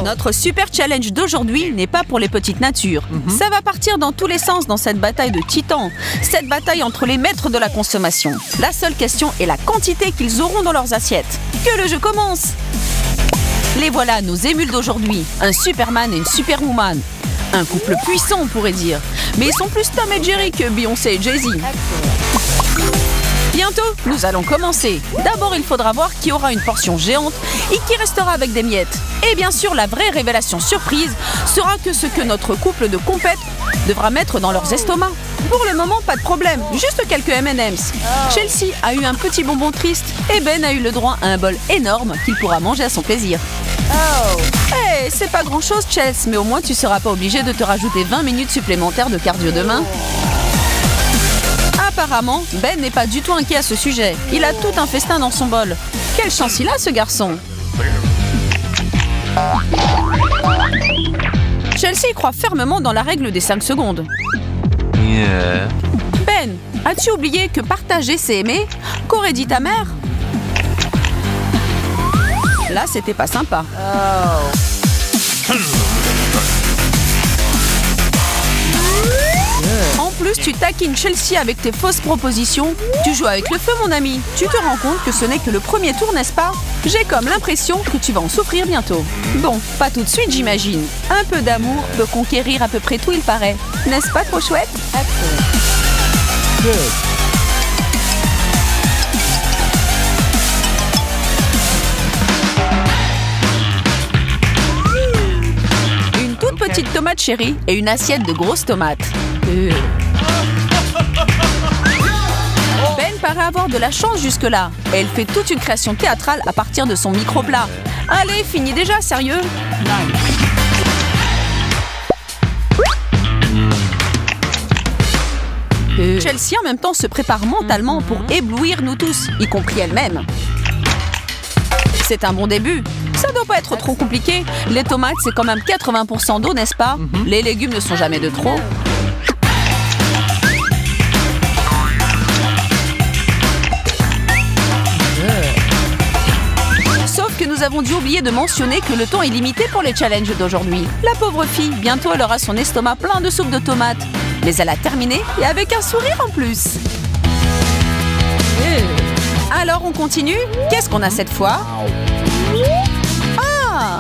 Notre super challenge d'aujourd'hui n'est pas pour les petites natures. Ça va partir dans tous les sens dans cette bataille de titans. Cette bataille entre les maîtres de la consommation. La seule question est la quantité qu'ils auront dans leurs assiettes. Que le jeu commence! Les voilà, nos émules d'aujourd'hui. Un Superman et une Superwoman. Un couple puissant, on pourrait dire. Mais ils sont plus Tom et Jerry que Beyoncé et Jay-Z. Bientôt, nous allons commencer. D'abord, il faudra voir qui aura une portion géante et qui restera avec des miettes. Et bien sûr, la vraie révélation surprise sera que ce que notre couple de compètes devra mettre dans leurs estomacs. Pour le moment, pas de problème, juste quelques M&M's. Chelsea a eu un petit bonbon triste et Ben a eu le droit à un bol énorme qu'il pourra manger à son plaisir. Hey, c'est pas grand-chose, Chelsea, mais au moins tu seras pas obligé de te rajouter 20 minutes supplémentaires de cardio demain. Apparemment, Ben n'est pas du tout inquiet à ce sujet. Il a tout un festin dans son bol. Quelle chance il a, ce garçon! Chelsea croit fermement dans la règle des 5 secondes. Ben, as-tu oublié que partager c'est aimer? Qu'aurait dit ta mère? Là, c'était pas sympa. En plus, tu taquines Chelsea avec tes fausses propositions. Tu joues avec le feu, mon ami. Tu te rends compte que ce n'est que le premier tour, n'est-ce pas? J'ai comme l'impression que tu vas en souffrir bientôt. Bon, pas tout de suite, j'imagine. Un peu d'amour peut conquérir à peu près tout, il paraît. N'est-ce pas trop chouette? Une toute petite tomate chérie et une assiette de grosses tomates. Ben paraît avoir de la chance jusque-là. Elle fait toute une création théâtrale à partir de son micro-plat. Allez, finis déjà, sérieux? Chelsea en même temps se prépare mentalement pour éblouir nous tous, y compris elle-même. C'est un bon début. Ça doit pas être trop compliqué. Les tomates, c'est quand même 80% d'eau, n'est-ce pas? Les légumes ne sont jamais de trop. Sauf que nous avons dû oublier de mentionner que le temps est limité pour les challenges d'aujourd'hui. La pauvre fille, bientôt elle aura son estomac plein de soupe de tomates. Mais elle a terminé et avec un sourire en plus. Alors on continue? Qu'est-ce qu'on a cette fois? Ah!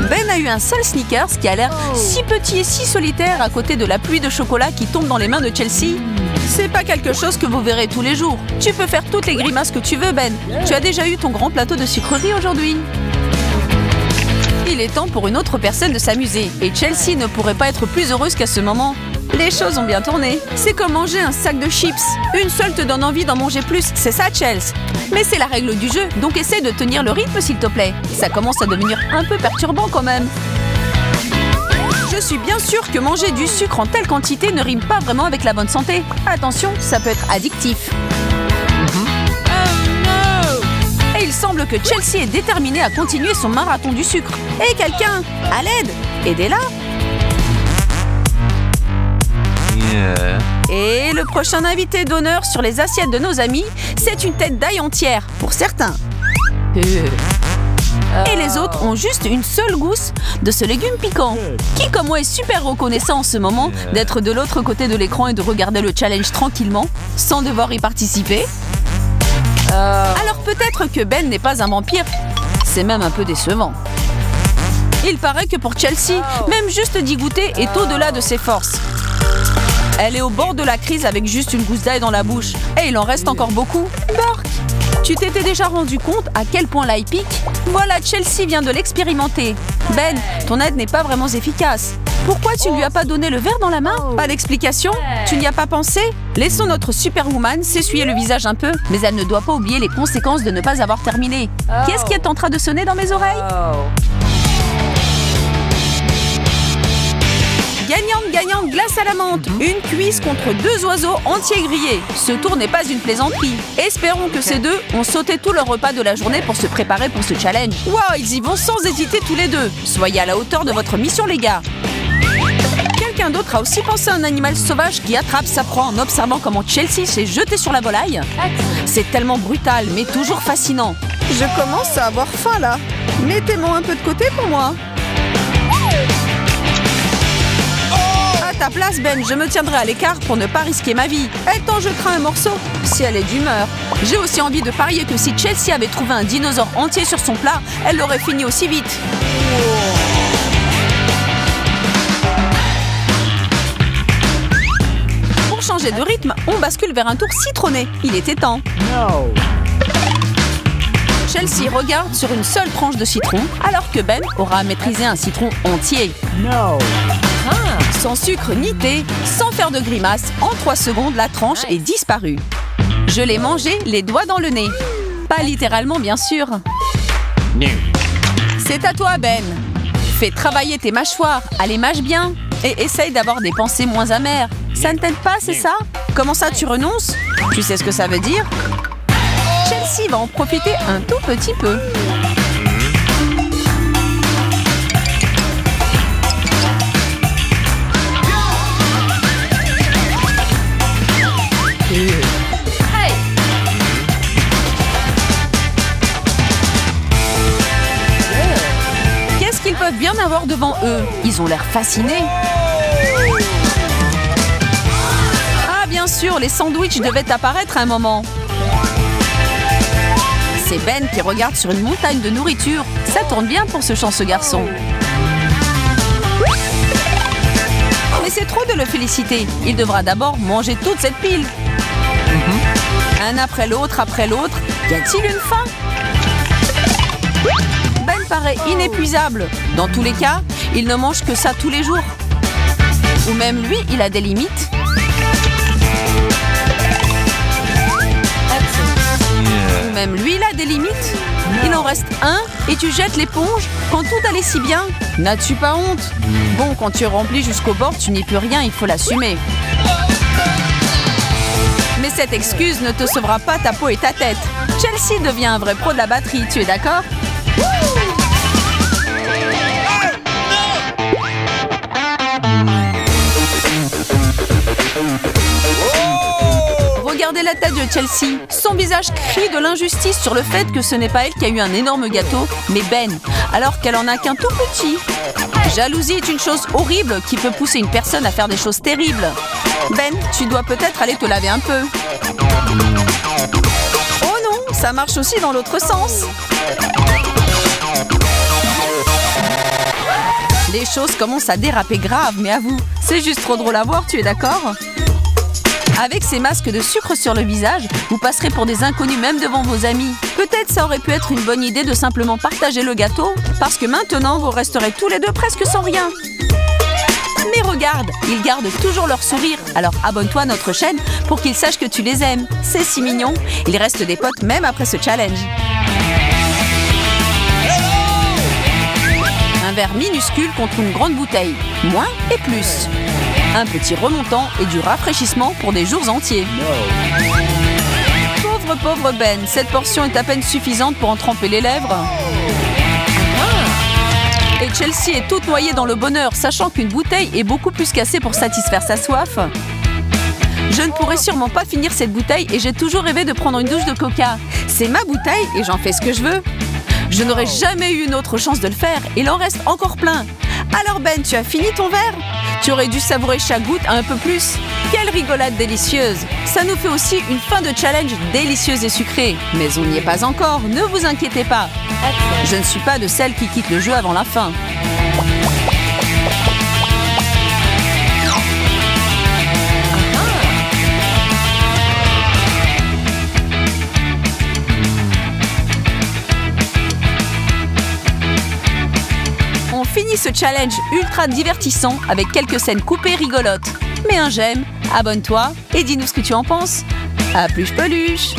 Ben a eu un seul Snickers qui a l'air si petit et si solitaire à côté de la pluie de chocolat qui tombe dans les mains de Chelsea. C'est pas quelque chose que vous verrez tous les jours. Tu peux faire toutes les grimaces que tu veux, Ben. Tu as déjà eu ton grand plateau de sucreries aujourd'hui. Il est temps pour une autre personne de s'amuser. Et Chelsea ne pourrait pas être plus heureuse qu'à ce moment. Les choses ont bien tourné. C'est comme manger un sac de chips. Une seule te donne envie d'en manger plus, c'est ça, Chelsea. Mais c'est la règle du jeu, donc essaie de tenir le rythme, s'il te plaît. Ça commence à devenir un peu perturbant quand même. Je suis bien sûre que manger du sucre en telle quantité ne rime pas vraiment avec la bonne santé. Attention, ça peut être addictif. Et il semble que Chelsea est déterminée à continuer son marathon du sucre. Et quelqu'un, à l'aide, aidez-la. Et le prochain invité d'honneur sur les assiettes de nos amis, c'est une tête d'ail entière, pour certains. Et les autres ont juste une seule gousse de ce légume piquant. Qui comme moi est super reconnaissant en ce moment d'être de l'autre côté de l'écran et de regarder le challenge tranquillement, sans devoir y participer? Alors peut-être que Ben n'est pas un vampire. C'est même un peu décevant. Il paraît que pour Chelsea, même juste d'y goûter est au-delà de ses forces. Elle est au bord de la crise avec juste une gousse d'ail dans la bouche. Et il en reste encore beaucoup. Bark! Tu t'étais déjà rendu compte à quel point l'ail pique? Voilà, Chelsea vient de l'expérimenter. Ben, ton aide n'est pas vraiment efficace. Pourquoi tu ne lui as pas donné le verre dans la main? Pas d'explication? Tu n'y as pas pensé? Laissons notre Superwoman s'essuyer le visage un peu, mais elle ne doit pas oublier les conséquences de ne pas avoir terminé. Qu'est-ce qui est en train de sonner dans mes oreilles? Gagnante, glace à la menthe. Une cuisse contre 2 oiseaux entiers grillés. Ce tour n'est pas une plaisanterie. Espérons que ces deux ont sauté tout leur repas de la journée pour se préparer pour ce challenge. Waouh, ils y vont sans hésiter tous les deux. Soyez à la hauteur de votre mission, les gars. Quelqu'un d'autre a aussi pensé à un animal sauvage qui attrape sa proie en observant comment Chelsea s'est jetée sur la volaille. C'est tellement brutal, mais toujours fascinant. Je commence à avoir faim, là. Mettez-moi un peu de côté pour moi. À ta place, Ben, je me tiendrai à l'écart pour ne pas risquer ma vie. Elle t'en jettera un morceau, si elle est d'humeur. J'ai aussi envie de parier que si Chelsea avait trouvé un dinosaure entier sur son plat, elle l'aurait fini aussi vite. Pour changer de rythme, on bascule vers un tour citronné. Il était temps. Chelsea regarde sur une seule tranche de citron, alors que Ben aura maîtrisé un citron entier. Sans sucre ni thé, sans faire de grimace, en 3 secondes, la tranche est disparue. Je l'ai mangé les doigts dans le nez. Pas littéralement, bien sûr. C'est à toi, Ben. Fais travailler tes mâchoires, allez mâche bien. Et essaye d'avoir des pensées moins amères. Ça ne t'aide pas, c'est ça? Comment ça, tu renonces? Tu sais ce que ça veut dire? Chelsea va en profiter un tout petit peu. Qu'est-ce qu'ils peuvent bien avoir devant eux? Ils ont l'air fascinés. Ah, bien sûr, les sandwichs devaient apparaître à un moment. C'est Ben qui regarde sur une montagne de nourriture. Ça tourne bien pour ce chanceux garçon. Mais c'est trop de le féliciter. Il devra d'abord manger toute cette pile. Un après l'autre, après l'autre. Y a-t-il une fin? Ben paraît inépuisable. Dans tous les cas, il ne mange que ça tous les jours. Ou même lui, il a des limites. Ou même lui, il a des limites. Il en reste un et tu jettes l'éponge quand tout allait si bien. N'as-tu pas honte? Bon, quand tu es rempli jusqu'au bord, tu n'y peux rien, il faut l'assumer. Mais cette excuse ne te sauvera pas ta peau et ta tête. Chelsea devient un vrai pro de la batterie, tu es d'accord? Regardez la tête de Chelsea. Son visage crie de l'injustice sur le fait que ce n'est pas elle qui a eu un énorme gâteau, mais Ben, alors qu'elle en a qu'un tout petit. Jalousie est une chose horrible qui peut pousser une personne à faire des choses terribles. Ben, tu dois peut-être aller te laver un peu. Oh non, ça marche aussi dans l'autre sens. Les choses commencent à déraper grave, mais avoue, c'est juste trop drôle à voir, tu es d'accord? Avec ces masques de sucre sur le visage, vous passerez pour des inconnus même devant vos amis. Peut-être ça aurait pu être une bonne idée de simplement partager le gâteau, parce que maintenant vous resterez tous les deux presque sans rien. Mais regarde, ils gardent toujours leur sourire, alors abonne-toi à notre chaîne pour qu'ils sachent que tu les aimes. C'est si mignon, ils restent des potes même après ce challenge. Un verre minuscule contre une grande bouteille, moins et plus. Un petit remontant et du rafraîchissement pour des jours entiers. Pauvre Ben, cette portion est à peine suffisante pour en tremper les lèvres. Et Chelsea est toute noyée dans le bonheur, sachant qu'une bouteille est beaucoup plus qu'assez pour satisfaire sa soif. Je ne pourrai sûrement pas finir cette bouteille et j'ai toujours rêvé de prendre une douche de coca. C'est ma bouteille et j'en fais ce que je veux. Je n'aurais jamais eu une autre chance de le faire. Il en reste encore plein. Alors Ben, tu as fini ton verre? Tu aurais dû savourer chaque goutte un peu plus. Quelle rigolade délicieuse! Ça nous fait aussi une fin de challenge délicieuse et sucrée. Mais on n'y est pas encore, ne vous inquiétez pas. Je ne suis pas de celles qui quittent le jeu avant la fin. On finit ce challenge ultra divertissant avec quelques scènes coupées rigolotes. Mets un j'aime, abonne-toi et dis-nous ce que tu en penses. À plus peluche!